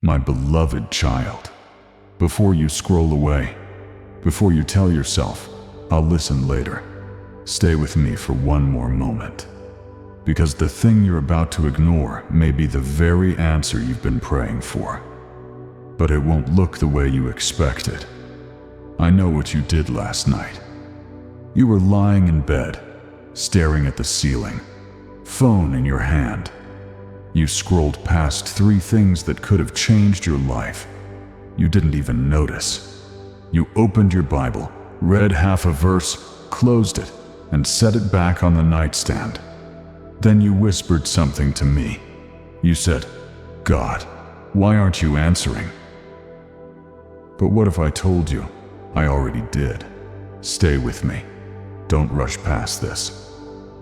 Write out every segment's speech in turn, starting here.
My beloved child, before you scroll away, before you tell yourself, I'll listen later, stay with me for one more moment. Because the thing you're about to ignore may be the very answer you've been praying for. But it won't look the way you expected. I know what you did last night. You were lying in bed, staring at the ceiling, phone in your hand. You scrolled past 3 things that could have changed your life. You didn't even notice. You opened your Bible, read half a verse, closed it, and set it back on the nightstand. Then you whispered something to me. You said, "God, why aren't you answering?" But what if I told you? I already did. Stay with me. Don't rush past this.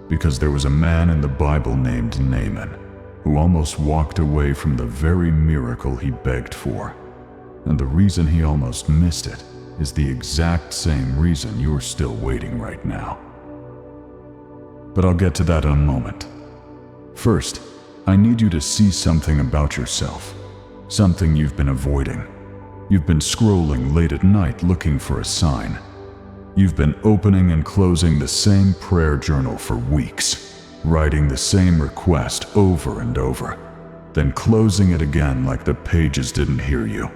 Because there was a man in the Bible named Naaman, who almost walked away from the very miracle he begged for. And the reason he almost missed it is the exact same reason you're still waiting right now. But I'll get to that in a moment. First, I need you to see something about yourself, something you've been avoiding. You've been scrolling late at night looking for a sign. You've been opening and closing the same prayer journal for weeks, writing the same request over and over, then closing it again like the pages didn't hear you.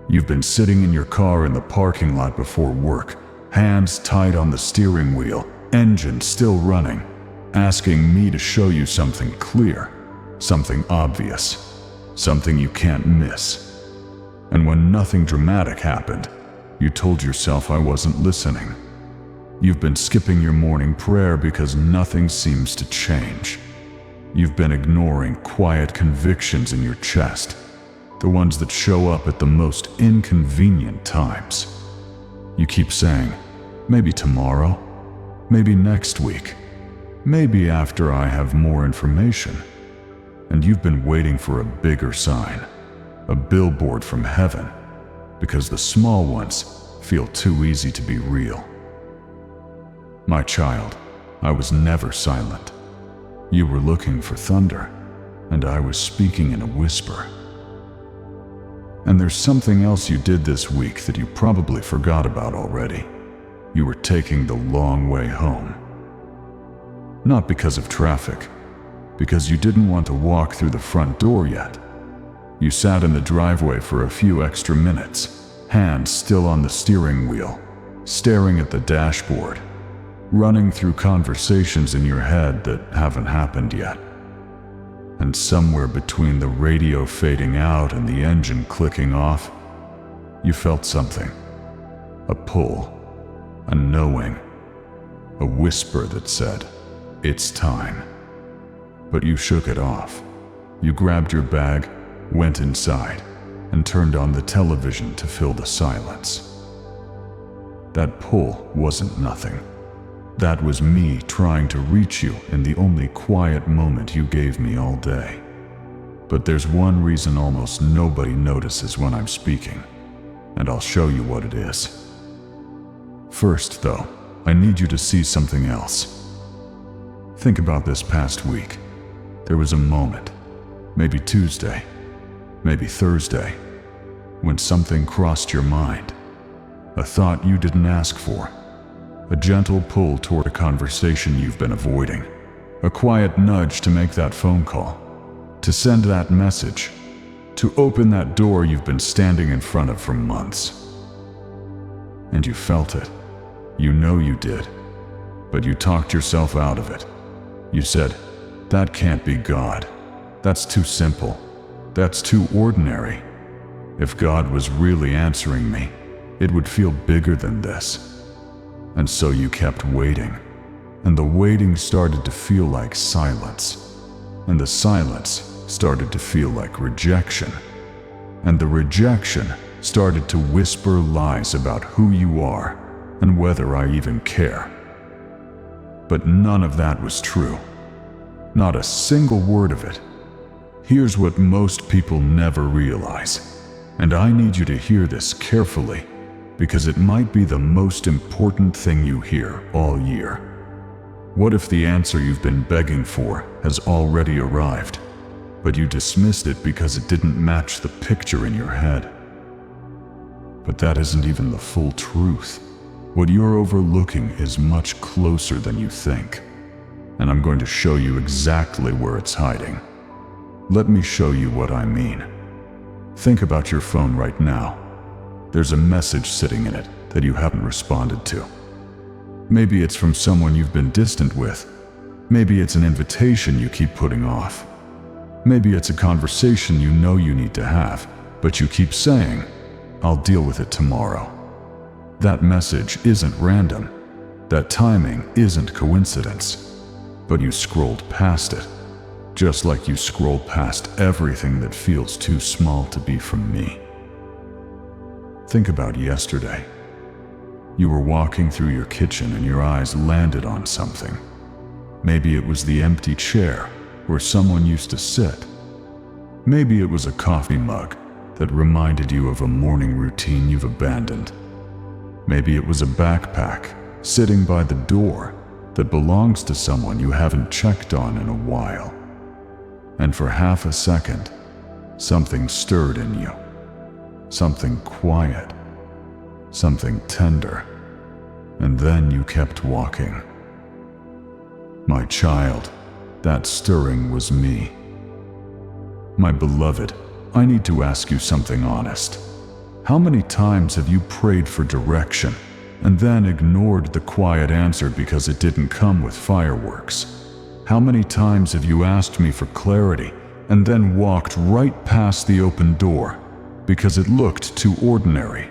You've been sitting in your car in the parking lot before work, hands tight on the steering wheel, engine still running, asking me to show you something clear, something obvious, something you can't miss. And when nothing dramatic happened, you told yourself I wasn't listening. You've been skipping your morning prayer because nothing seems to change. You've been ignoring quiet convictions in your chest, the ones that show up at the most inconvenient times. You keep saying, maybe tomorrow, maybe next week, maybe after I have more information. And you've been waiting for a bigger sign, a billboard from heaven, because the small ones feel too easy to be real. My child, I was never silent. You were looking for thunder, and I was speaking in a whisper. And there's something else you did this week that you probably forgot about already. You were taking the long way home. Not because of traffic, because you didn't want to walk through the front door yet. You sat in the driveway for a few extra minutes, hands still on the steering wheel, staring at the dashboard, running through conversations in your head that haven't happened yet. And somewhere between the radio fading out and the engine clicking off, you felt something. A pull, a knowing, a whisper that said, "It's time." But you shook it off. You grabbed your bag, went inside, and turned on the television to fill the silence. That pull wasn't nothing. That was me trying to reach you in the only quiet moment you gave me all day. But there's one reason almost nobody notices when I'm speaking, and I'll show you what it is. First, though, I need you to see something else. Think about this past week. There was a moment, maybe Tuesday, maybe Thursday, when something crossed your mind, a thought you didn't ask for, a gentle pull toward a conversation you've been avoiding, a quiet nudge to make that phone call, to send that message, to open that door you've been standing in front of for months. And you felt it. You know you did. But you talked yourself out of it. You said, "That can't be God. That's too simple. That's too ordinary. If God was really answering me, it would feel bigger than this." And so you kept waiting, and the waiting started to feel like silence, and the silence started to feel like rejection, and the rejection started to whisper lies about who you are and whether I even care. But none of that was true. Not a single word of it. Here's what most people never realize, and I need you to hear this carefully, because it might be the most important thing you hear all year. What if the answer you've been begging for has already arrived? but you dismissed it because it didn't match the picture in your head. But that isn't even the full truth. What you're overlooking is much closer than you think, and I'm going to show you exactly where it's hiding. Let me show you what I mean. Think about your phone right now. There's a message sitting in it that you haven't responded to. Maybe it's from someone you've been distant with. Maybe it's an invitation you keep putting off. Maybe it's a conversation you know you need to have, but you keep saying, "I'll deal with it tomorrow." That message isn't random. That timing isn't coincidence. But you scrolled past it, just like you scrolled past everything that feels too small to be from me. Think about yesterday. You were walking through your kitchen and your eyes landed on something. Maybe it was the empty chair where someone used to sit. Maybe it was a coffee mug that reminded you of a morning routine you've abandoned. Maybe it was a backpack sitting by the door that belongs to someone you haven't checked on in a while. And for half a second, something stirred in you. Something quiet. Something tender. And then you kept walking. My child, that stirring was me. My beloved, I need to ask you something honest. How many times have you prayed for direction and then ignored the quiet answer because it didn't come with fireworks? How many times have you asked me for clarity and then walked right past the open door because it looked too ordinary?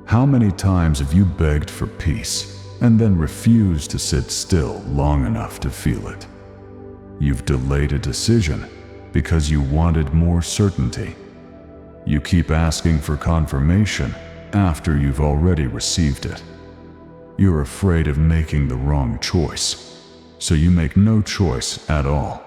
How many times have you begged for peace and then refused to sit still long enough to feel it? You've delayed a decision because you wanted more certainty. You keep asking for confirmation after you've already received it. You're afraid of making the wrong choice, so you make no choice at all.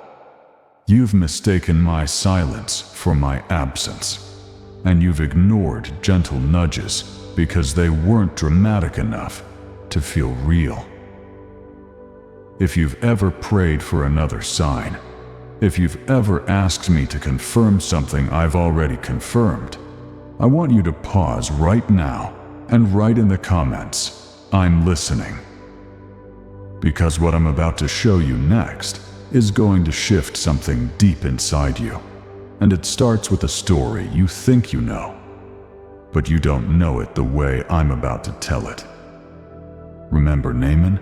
You've mistaken my silence for my absence, and you've ignored gentle nudges because they weren't dramatic enough to feel real. If you've ever prayed for another sign, if you've ever asked me to confirm something I've already confirmed, I want you to pause right now and write in the comments, "I'm listening." Because what I'm about to show you next is going to shift something deep inside you. And it starts with a story you think you know, but you don't know it the way I'm about to tell it. Remember Naaman?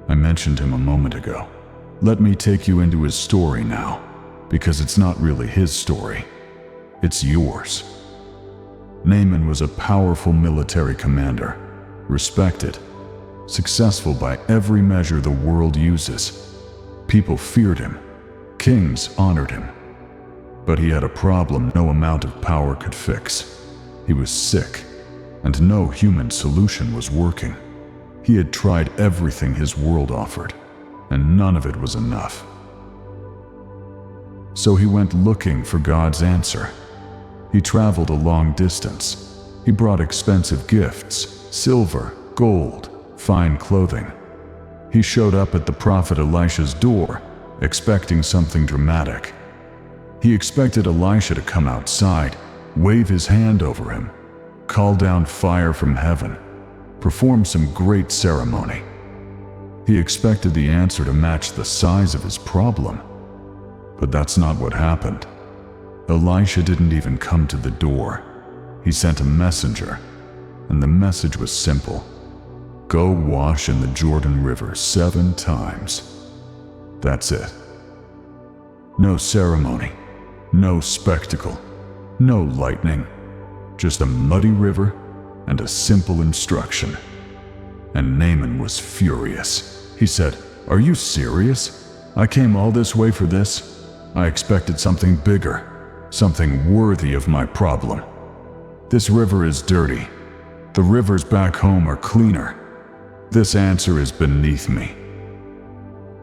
I mentioned him a moment ago. Let me take you into his story now, because it's not really his story. It's yours. Naaman was a powerful military commander, respected, successful by every measure the world uses. People feared him. Kings honored him. But he had a problem no amount of power could fix. He was sick, and no human solution was working. He had tried everything his world offered, and none of it was enough. So he went looking for God's answer. He traveled a long distance. He brought expensive gifts, silver, gold, fine clothing. He showed up at the prophet Elisha's door, expecting something dramatic. He expected Elisha to come outside, wave his hand over him, call down fire from heaven, perform some great ceremony. He expected the answer to match the size of his problem. But that's not what happened. Elisha didn't even come to the door. He sent a messenger, and the message was simple. Go wash in the Jordan River 7 times. That's it. No ceremony, no spectacle, no lightning, just a muddy river and a simple instruction. And Naaman was furious. He said, "Are you serious? I came all this way for this? I expected something bigger, something worthy of my problem. This river is dirty. The rivers back home are cleaner. This answer is beneath me.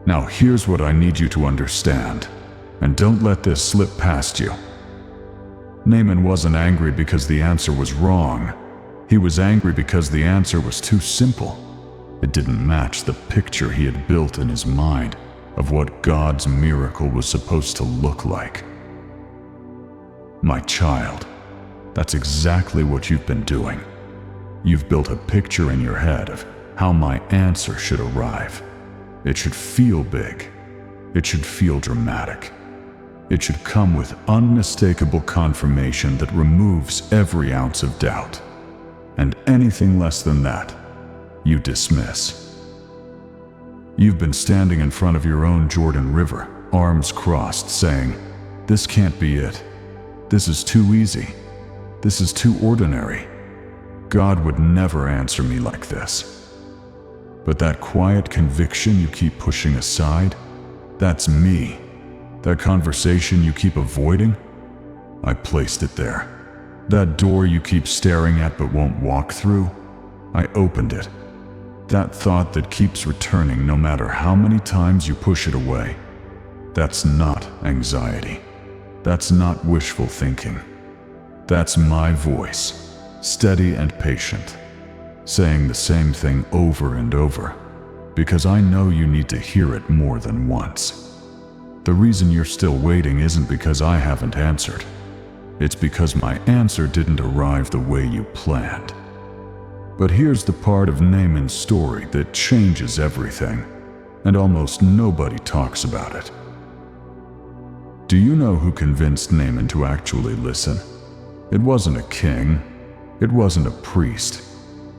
Now here's what I need you to understand, and don't let this slip past you." Naaman wasn't angry because the answer was wrong. He was angry because the answer was too simple. It didn't match the picture he had built in his mind. of what God's miracle was supposed to look like. My child, that's exactly what you've been doing. You've built a picture in your head of how my answer should arrive. It should feel big. It should feel dramatic. It should come with unmistakable confirmation that removes every ounce of doubt. And anything less than that, you dismiss. You've been standing in front of your own Jordan River, arms crossed, saying, "This can't be it. This is too easy. This is too ordinary. God would never answer me like this." But that quiet conviction you keep pushing aside, that's me. That conversation you keep avoiding, I placed it there. That door you keep staring at but won't walk through, I opened it. That thought that keeps returning no matter how many times you push it away, that's not anxiety. That's not wishful thinking. That's my voice, steady and patient, saying the same thing over and over, because I know you need to hear it more than once. The reason you're still waiting isn't because I haven't answered. It's because my answer didn't arrive the way you planned. But here's the part of Naaman's story that changes everything, and almost nobody talks about it. Do you know who convinced Naaman to actually listen? It wasn't a king. It wasn't a priest.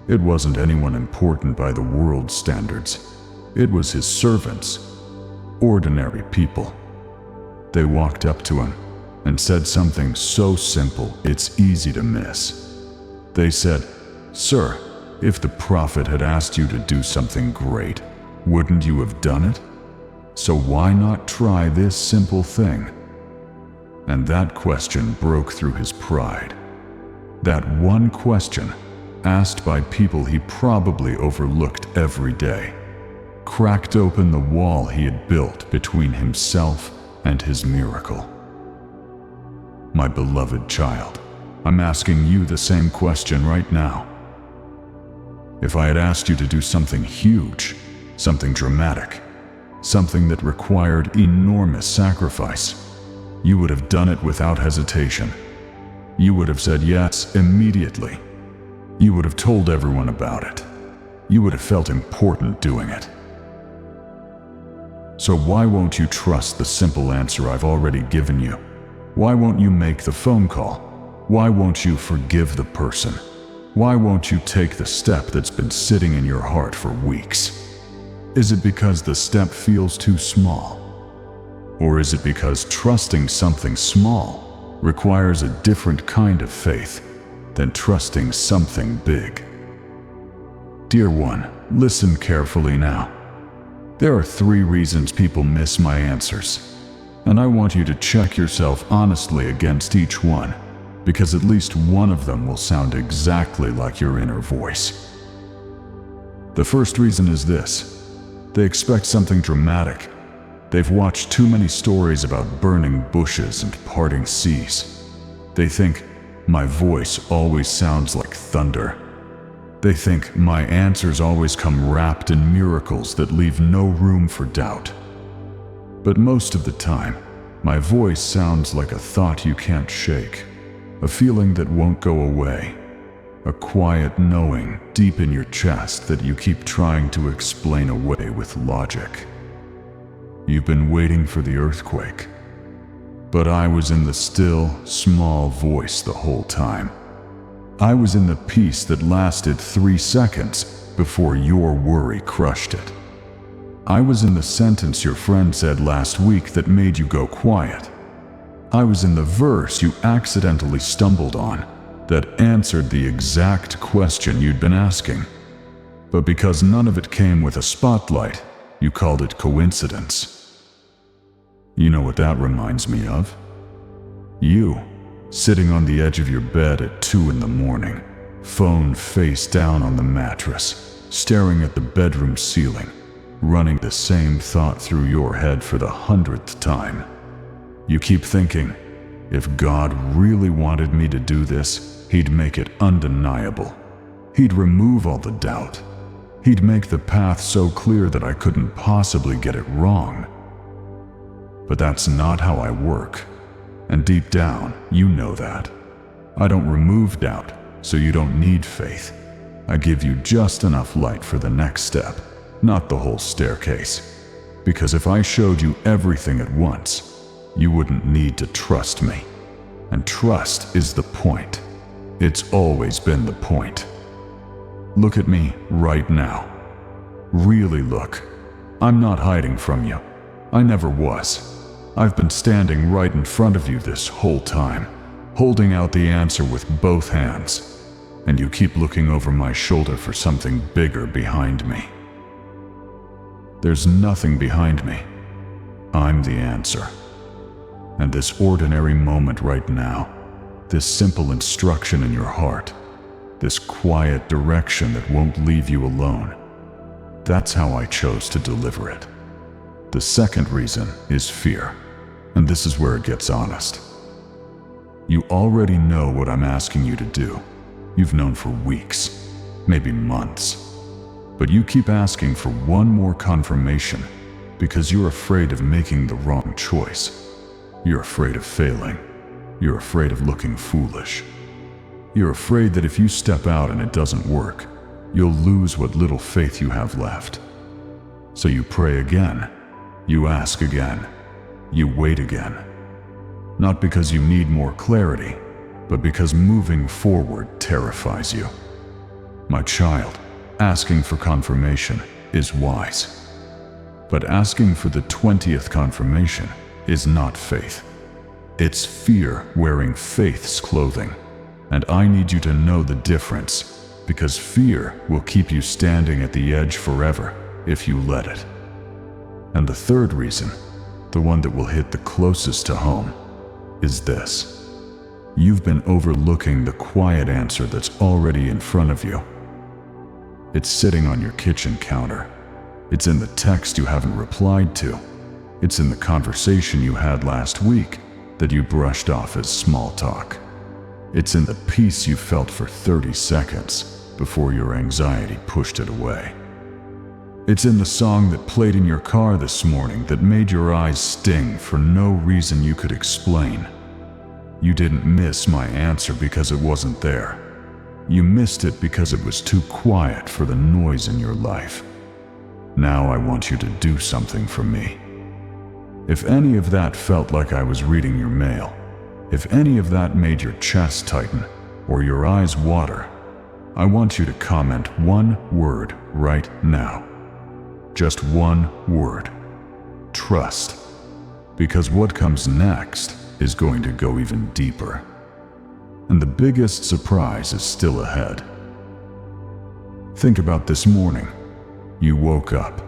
It wasn't anyone important by the world's standards. It was his servants, ordinary people. They walked up to him and said something so simple it's easy to miss. They said, "Sir, if the prophet had asked you to do something great, wouldn't you have done it? So why not try this simple thing?" And that question broke through his pride. That one question, asked by people he probably overlooked every day, cracked open the wall he had built between himself and his miracle. My beloved child, I'm asking you the same question right now. If I had asked you to do something huge, something dramatic, something that required enormous sacrifice, you would have done it without hesitation. You would have said yes immediately. You would have told everyone about it. You would have felt important doing it. So why won't you trust the simple answer I've already given you? Why won't you make the phone call? Why won't you forgive the person? Why won't you take the step that's been sitting in your heart for weeks? Is it because the step feels too small? Or is it because trusting something small requires a different kind of faith than trusting something big? Dear one, listen carefully now. There are 3 reasons people miss my answers, and I want you to check yourself honestly against each one, because at least one of them will sound exactly like your inner voice. The first reason is this: they expect something dramatic. They've watched too many stories about burning bushes and parting seas. They think, my voice always sounds like thunder. They think my answers always come wrapped in miracles that leave no room for doubt. But most of the time, my voice sounds like a thought you can't shake, a feeling that won't go away, a quiet knowing deep in your chest that you keep trying to explain away with logic. You've been waiting for the earthquake, but I was in the still, small voice the whole time. I was in the peace that lasted 3 seconds before your worry crushed it. I was in the sentence your friend said last week that made you go quiet. I was in the verse you accidentally stumbled on that answered the exact question you'd been asking. But because none of it came with a spotlight, you called it coincidence. You know what that reminds me of? You, sitting on the edge of your bed at 2 in the morning, phone face down on the mattress, staring at the bedroom ceiling, running the same thought through your head for the 100th time. You keep thinking, if God really wanted me to do this, He'd make it undeniable. He'd remove all the doubt. He'd make the path so clear that I couldn't possibly get it wrong. But that's not how I work. And deep down, you know that. I don't remove doubt, so you don't need faith. I give you just enough light for the next step, not the whole staircase. Because if I showed you everything at once, you wouldn't need to trust me. And trust is the point. It's always been the point. Look at me right now. Really look. I'm not hiding from you. I never was. I've been standing right in front of you this whole time, holding out the answer with both hands. And you keep looking over my shoulder for something bigger behind me. There's nothing behind me. I'm the answer. And this ordinary moment right now, this simple instruction in your heart, this quiet direction that won't leave you alone, that's how I chose to deliver it. The second reason is fear, and this is where it gets honest. You already know what I'm asking you to do. You've known for weeks, maybe months. But you keep asking for one more confirmation because you're afraid of making the wrong choice. You're afraid of failing. You're afraid of looking foolish. You're afraid that if you step out and it doesn't work, you'll lose what little faith you have left. So you pray again. You ask again. You wait again. Not because you need more clarity, but because moving forward terrifies you. My child, asking for confirmation is wise. But asking for the 20th confirmation is not faith. It's fear wearing faith's clothing. And I need you to know the difference, because fear will keep you standing at the edge forever if you let it. And the third reason, the one that will hit the closest to home, is this. You've been overlooking the quiet answer that's already in front of you. It's sitting on your kitchen counter. It's in the text you haven't replied to. It's in the conversation you had last week that you brushed off as small talk. It's in the peace you felt for 30 seconds before your anxiety pushed it away. It's in the song that played in your car this morning that made your eyes sting for no reason you could explain. You didn't miss my answer because it wasn't there. You missed it because it was too quiet for the noise in your life. Now I want you to do something for me. If any of that felt like I was reading your mail, if any of that made your chest tighten or your eyes water, I want you to comment one word right now. Just one word. Trust. Because what comes next is going to go even deeper. And the biggest surprise is still ahead. Think about this morning. You woke up,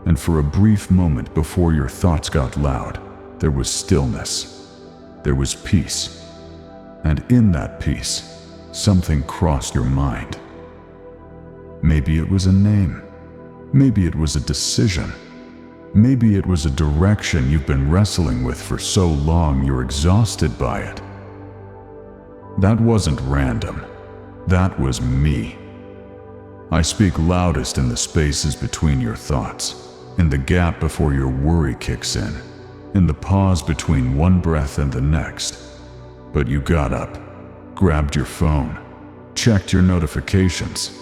and for a brief moment before your thoughts got loud, there was stillness. There was peace. And in that peace, something crossed your mind. Maybe it was a name. Maybe it was a decision. Maybe it was a direction you've been wrestling with for so long you're exhausted by it. That wasn't random. That was me. I speak loudest in the spaces between your thoughts, in the gap before your worry kicks in the pause between one breath and the next. But you got up, grabbed your phone, checked your notifications,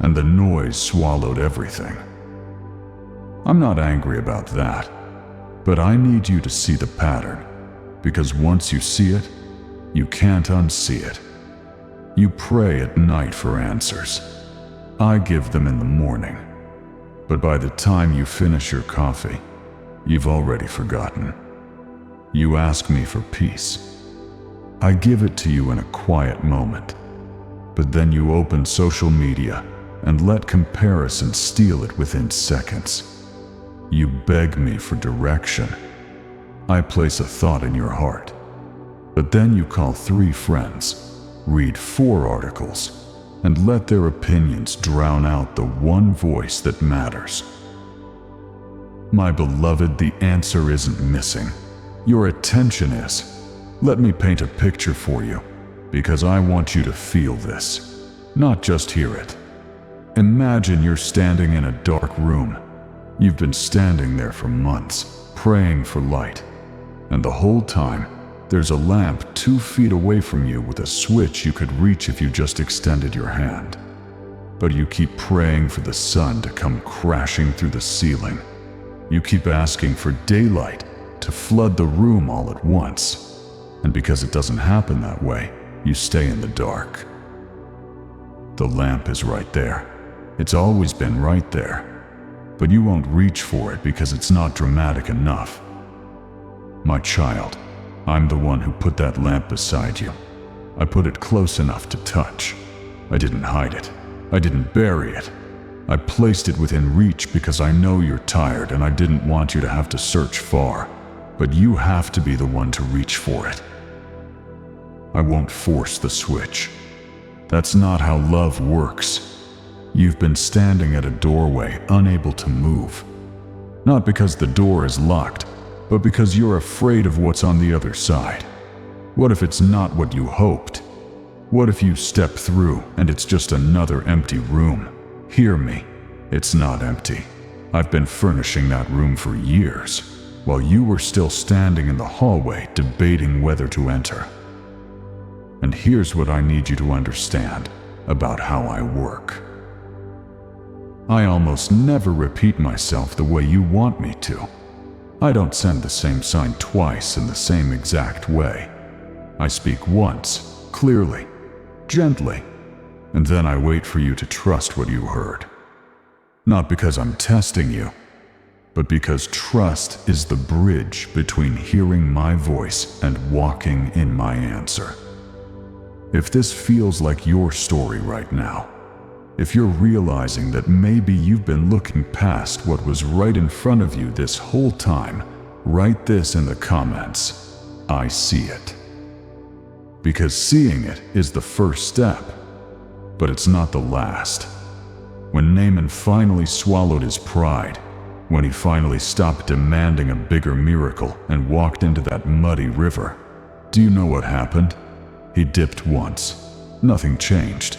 and the noise swallowed everything. I'm not angry about that, but I need you to see the pattern, because once you see it, you can't unsee it. You pray at night for answers. I give them in the morning. But by the time you finish your coffee, you've already forgotten. You ask me for peace. I give it to you in a quiet moment. But then you open social media and let comparison steal it within seconds. You beg me for direction. I place a thought in your heart. But then you call 3 friends, read 4 articles, and let their opinions drown out the one voice that matters. My beloved, the answer isn't missing. Your attention is. Let me paint a picture for you, because I want you to feel this, not just hear it. Imagine you're standing in a dark room. You've been standing there for months, praying for light, And the whole time, there's a lamp 2 feet away from you with a switch you could reach if you just extended your hand. But you keep praying for the sun to come crashing through the ceiling. You keep asking for daylight to flood the room all at once. And because it doesn't happen that way, you stay in the dark. The lamp is right there. It's always been right there. But you won't reach for it because it's not dramatic enough. My child, I'm the one who put that lamp beside you. I put it close enough to touch. I didn't hide it. I didn't bury it. I placed it within reach because I know you're tired and I didn't want you to have to search far. But you have to be the one to reach for it. I won't force the switch. That's not how love works. You've been standing at a doorway, unable to move. Not because the door is locked, but because you're afraid of what's on the other side. What if it's not what you hoped? What if you step through and it's just another empty room? Hear me, it's not empty. I've been furnishing that room for years, while you were still standing in the hallway debating whether to enter. And here's what I need you to understand about how I work. I almost never repeat myself the way you want me to. I don't send the same sign twice in the same exact way. I speak once, clearly, gently, and then I wait for you to trust what you heard. Not because I'm testing you, but because trust is the bridge between hearing my voice and walking in my answer. If this feels like your story right now, if you're realizing that maybe you've been looking past what was right in front of you this whole time, write this in the comments: I see it. Because seeing it is the first step, but it's not the last. When Naaman finally swallowed his pride, when he finally stopped demanding a bigger miracle and walked into that muddy river, do you know what happened? He dipped once. Nothing changed.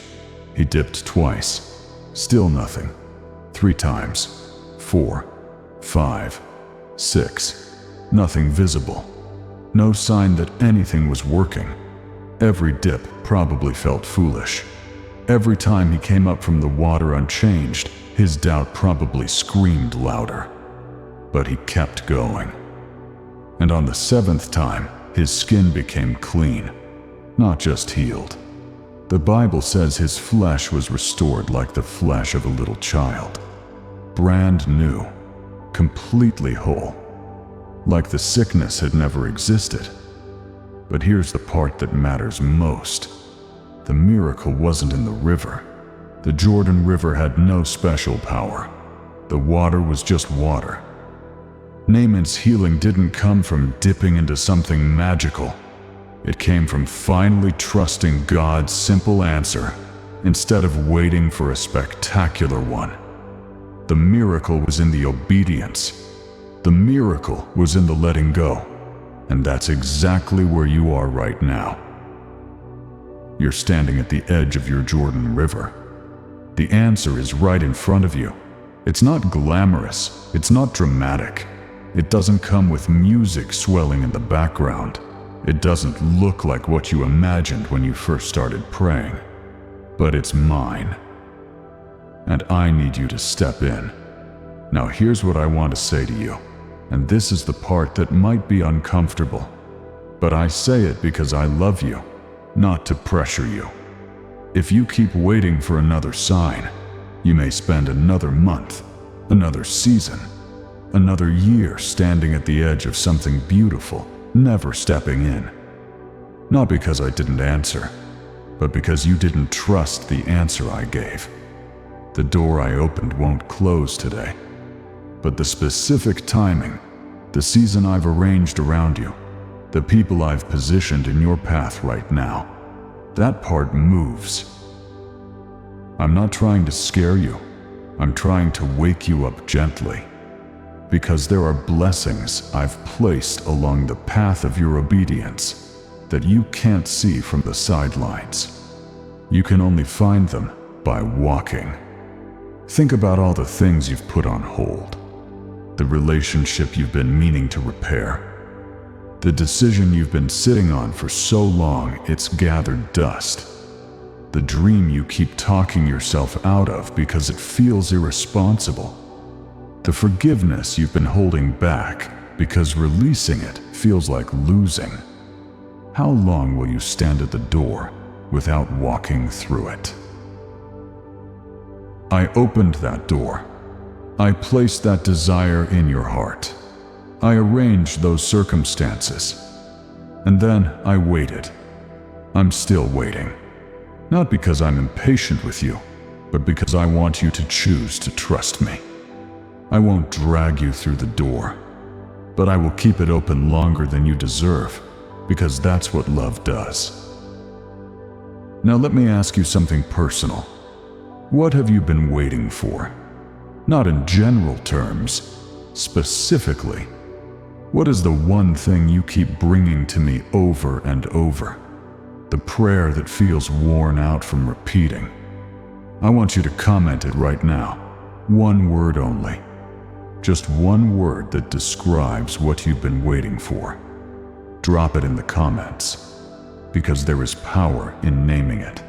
He dipped twice. Still nothing. 3 times. 4, 5, 6. Nothing visible. No sign that anything was working. Every dip probably felt foolish. Every time he came up from the water unchanged, his doubt probably screamed louder. But he kept going. And on the 7th time, his skin became clean, not just healed. The Bible says his flesh was restored like the flesh of a little child. Brand new, completely whole, like the sickness had never existed. But here's the part that matters most. The miracle wasn't in the river. The Jordan River had no special power. The water was just water. Naaman's healing didn't come from dipping into something magical. It came from finally trusting God's simple answer instead of waiting for a spectacular one. The miracle was in the obedience. The miracle was in the letting go. And that's exactly where you are right now. You're standing at the edge of your Jordan River. The answer is right in front of you. It's not glamorous. It's not dramatic. It doesn't come with music swelling in the background. It doesn't look like what you imagined when you first started praying. But it's mine. And I need you to step in. Now here's what I want to say to you. And this is the part that might be uncomfortable. But I say it because I love you, not to pressure you. If you keep waiting for another sign, you may spend another month, another season, another year standing at the edge of something beautiful, never stepping in. Not because I didn't answer, but because you didn't trust the answer I gave. The door I opened won't close today, but the specific timing, the season I've arranged around you, the people I've positioned in your path right now, that part moves. I'm not trying to scare you. I'm trying to wake you up gently. Because there are blessings I've placed along the path of your obedience that you can't see from the sidelines. You can only find them by walking. Think about all the things you've put on hold. The relationship you've been meaning to repair. The decision you've been sitting on for so long it's gathered dust. The dream you keep talking yourself out of because it feels irresponsible. The forgiveness you've been holding back because releasing it feels like losing. How long will you stand at the door without walking through it? I opened that door. I placed that desire in your heart. I arranged those circumstances. And then I waited. I'm still waiting. Not because I'm impatient with you, but because I want you to choose to trust me. I won't drag you through the door, but I will keep it open longer than you deserve, because that's what love does. Now let me ask you something personal. What have you been waiting for? Not in general terms, specifically. What is the one thing you keep bringing to me over and over? The prayer that feels worn out from repeating. I want you to comment it right now. One word only. Just one word that describes what you've been waiting for. Drop it in the comments, because there is power in naming it.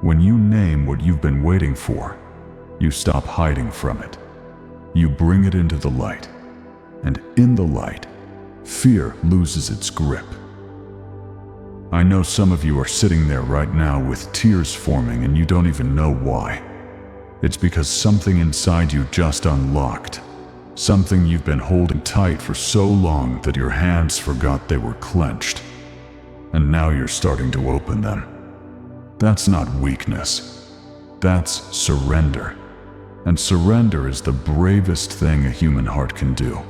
When you name what you've been waiting for, you stop hiding from it. You bring it into the light, and in the light, fear loses its grip. I know some of you are sitting there right now with tears forming and you don't even know why. It's because something inside you just unlocked. Something you've been holding tight for so long that your hands forgot they were clenched. And now you're starting to open them. That's not weakness. That's surrender. And surrender is the bravest thing a human heart can do.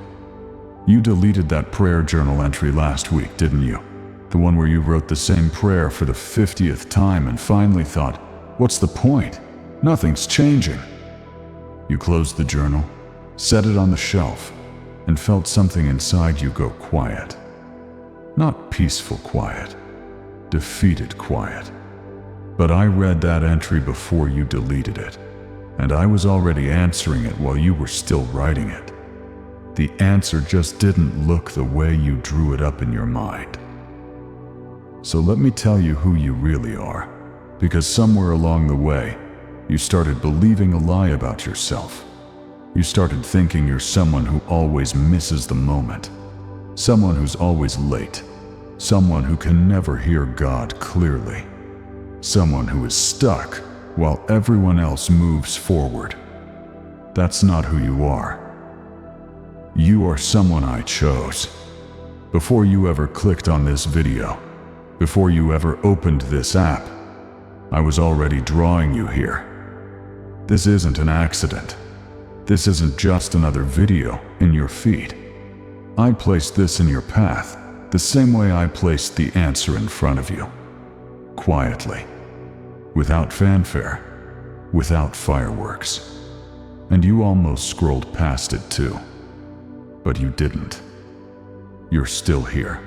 You deleted that prayer journal entry last week, didn't you? The one where you wrote the same prayer for the 50th time and finally thought, what's the point? Nothing's changing. You closed the journal, set it on the shelf, and felt something inside you go quiet. Not peaceful quiet, defeated quiet. But I read that entry before you deleted it, and I was already answering it while you were still writing it. The answer just didn't look the way you drew it up in your mind. So let me tell you who you really are, because somewhere along the way, you started believing a lie about yourself. You started thinking you're someone who always misses the moment, someone who's always late, someone who can never hear God clearly, someone who is stuck while everyone else moves forward. That's not who you are. You are someone I chose. Before you ever clicked on this video, before you ever opened this app, I was already drawing you here. This isn't an accident. This isn't just another video in your feed. I placed this in your path the same way I placed the answer in front of you. Quietly. Without fanfare. Without fireworks. And you almost scrolled past it too. But you didn't. You're still here.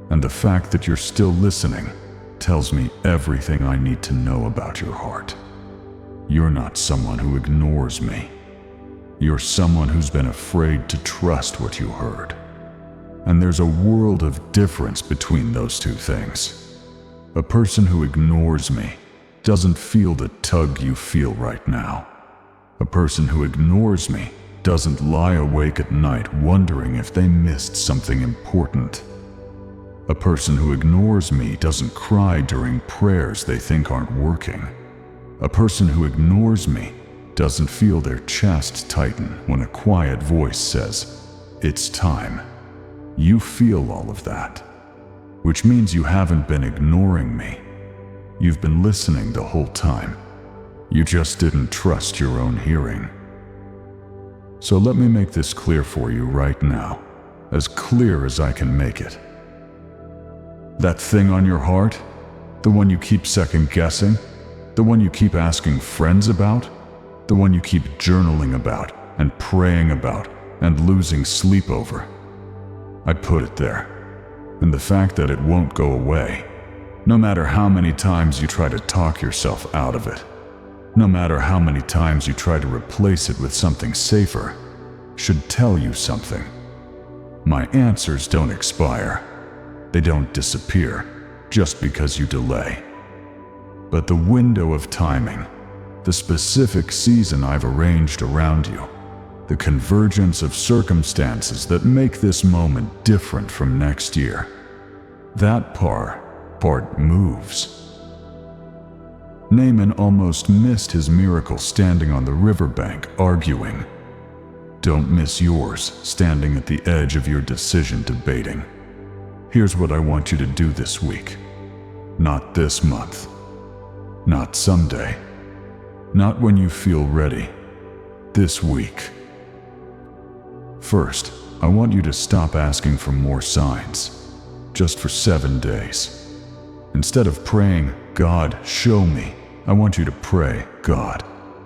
And the fact that you're still listening tells me everything I need to know about your heart. You're not someone who ignores me. You're someone who's been afraid to trust what you heard. And there's a world of difference between those two things. A person who ignores me doesn't feel the tug you feel right now. A person who ignores me doesn't lie awake at night wondering if they missed something important. A person who ignores me doesn't cry during prayers they think aren't working. A person who ignores me doesn't feel their chest tighten when a quiet voice says, "It's time." You feel all of that, which means you haven't been ignoring me. You've been listening the whole time. You just didn't trust your own hearing. So let me make this clear for you right now, as clear as I can make it. That thing on your heart, the one you keep second guessing, the one you keep asking friends about, the one you keep journaling about and praying about and losing sleep over. I put it there, and the fact that it won't go away, no matter how many times you try to talk yourself out of it, no matter how many times you try to replace it with something safer, should tell you something. My answers don't expire. They don't disappear just because you delay. But the window of timing, the specific season I've arranged around you, the convergence of circumstances that make this moment different from next year, that part moves. Naaman almost missed his miracle standing on the riverbank arguing. Don't miss yours standing at the edge of your decision debating. Here's what I want you to do this week. Not this month. Not someday. Not when you feel ready. This week. First, I want you to stop asking for more signs, just for 7 days. Instead of praying, God, show me, I want you to pray, God,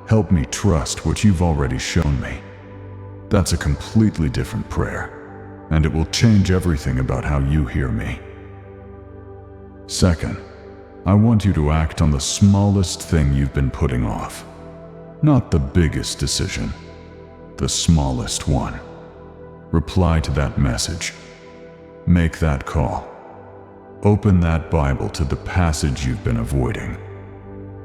help me trust what you've already shown me. That's a completely different prayer, and it will change everything about how you hear me. Second, I want you to act on the smallest thing you've been putting off. Not the biggest decision, the smallest one. Reply to that message. Make that call. Open that Bible to the passage you've been avoiding.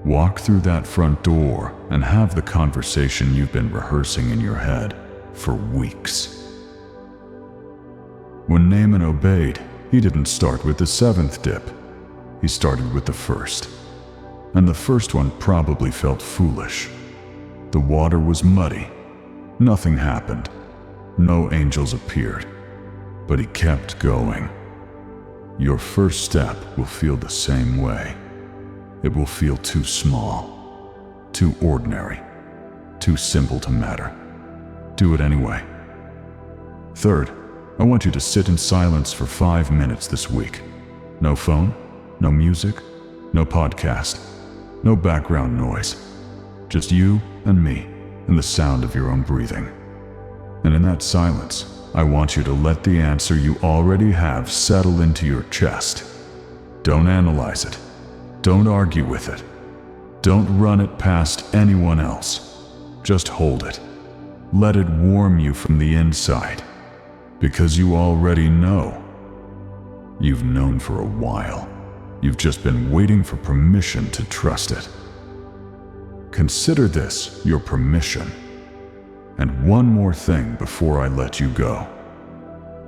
Walk through that front door and have the conversation you've been rehearsing in your head for weeks. When Naaman obeyed, he didn't start with the 7th dip. He started with the first. And the first one probably felt foolish. The water was muddy. Nothing happened. No angels appeared. But he kept going. Your first step will feel the same way. It will feel too small, too ordinary, too simple to matter. Do it anyway. Third, I want you to sit in silence for 5 minutes this week. No phone, no music, no podcast, no background noise. Just you and me and the sound of your own breathing. And in that silence, I want you to let the answer you already have settle into your chest. Don't analyze it. Don't argue with it. Don't run it past anyone else. Just hold it. Let it warm you from the inside. Because you already know. You've known for a while. You've just been waiting for permission to trust it. Consider this your permission. And one more thing before I let you go.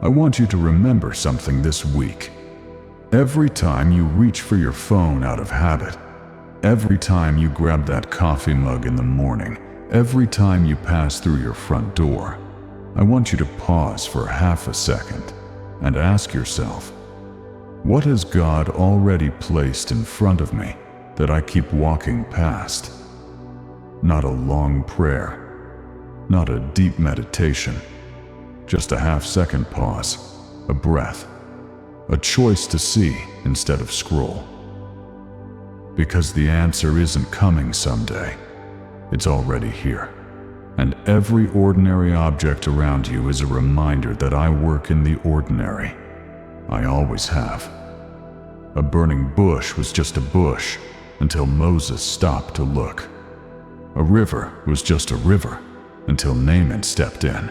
I want you to remember something this week. Every time you reach for your phone out of habit, every time you grab that coffee mug in the morning, every time you pass through your front door, I want you to pause for half a second and ask yourself, what has God already placed in front of me that I keep walking past? Not a long prayer. Not a deep meditation, just a half-second pause, a breath, a choice to see instead of scroll. Because the answer isn't coming someday, it's already here. And every ordinary object around you is a reminder that I work in the ordinary. I always have. A burning bush was just a bush until Moses stopped to look. A river was just a river until Naaman stepped in.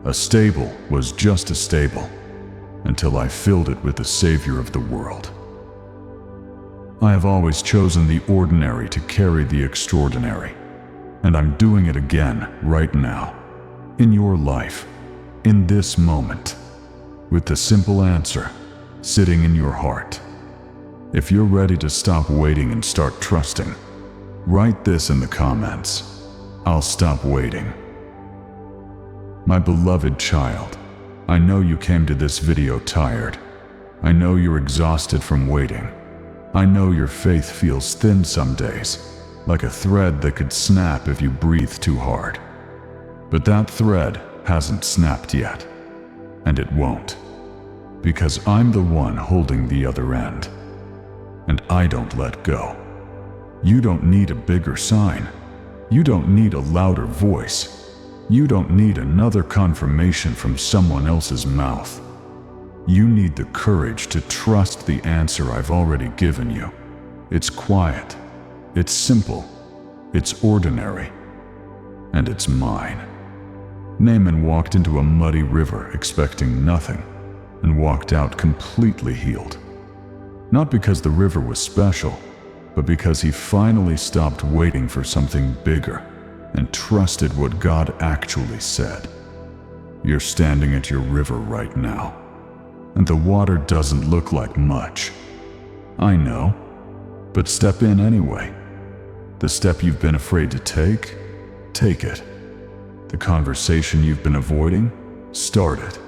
A stable was just a stable until I filled it with the Savior of the world. I have always chosen the ordinary to carry the extraordinary, and I'm doing it again right now, in your life, in this moment, with the simple answer sitting in your heart. If you're ready to stop waiting and start trusting, write this in the comments. I'll stop waiting. My beloved child, I know you came to this video tired. I know you're exhausted from waiting. I know your faith feels thin some days, like a thread that could snap if you breathe too hard. But that thread hasn't snapped yet, and it won't, because I'm the one holding the other end, and I don't let go. You don't need a bigger sign. You don't need a louder voice. You don't need another confirmation from someone else's mouth. You need the courage to trust the answer I've already given you. It's quiet, it's simple, it's ordinary, and it's mine. Naaman walked into a muddy river expecting nothing and walked out completely healed. Not because the river was special, but because he finally stopped waiting for something bigger and trusted what God actually said. You're standing at your river right now, and the water doesn't look like much. I know, but step in anyway. The step you've been afraid to take, take it. The conversation you've been avoiding, start it.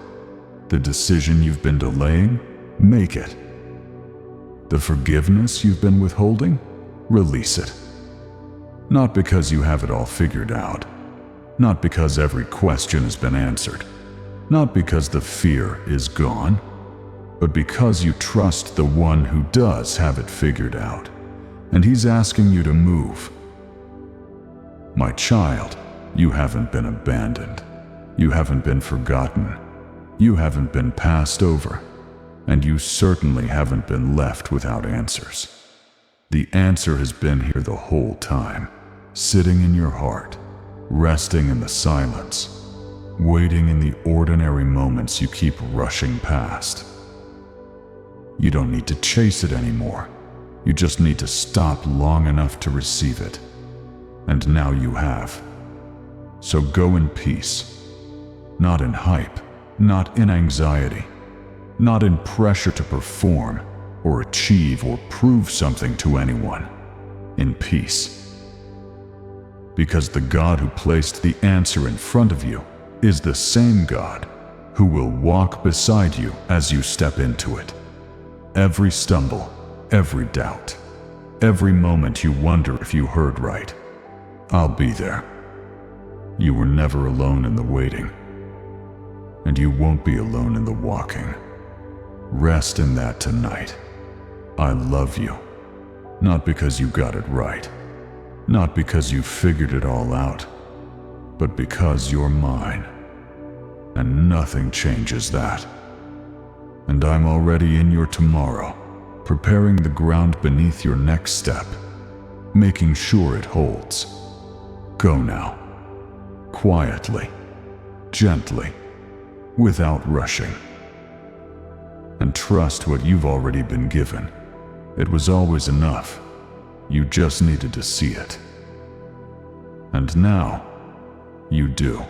The decision you've been delaying, make it. The forgiveness you've been withholding, release it. Not because you have it all figured out, not because every question has been answered, not because the fear is gone, but because you trust the one who does have it figured out, and he's asking you to move. My child, you haven't been abandoned. You haven't been forgotten. You haven't been passed over. And you certainly haven't been left without answers. The answer has been here the whole time, sitting in your heart, resting in the silence, waiting in the ordinary moments you keep rushing past. You don't need to chase it anymore. You just need to stop long enough to receive it. And now you have. So go in peace, not in hype, not in anxiety, not in pressure to perform or achieve or prove something to anyone. In peace. Because the God who placed the answer in front of you is the same God who will walk beside you as you step into it. Every stumble, every doubt, every moment you wonder if you heard right, I'll be there. You were never alone in the waiting, and you won't be alone in the walking. Rest in that tonight. I love you, not because you got it right, not because you figured it all out, but because you're mine, and nothing changes that. And I'm already in your tomorrow, preparing the ground beneath your next step, making sure it holds. Go now, quietly, gently, without rushing. And trust what you've already been given. It was always enough. You just needed to see it. And now, you do.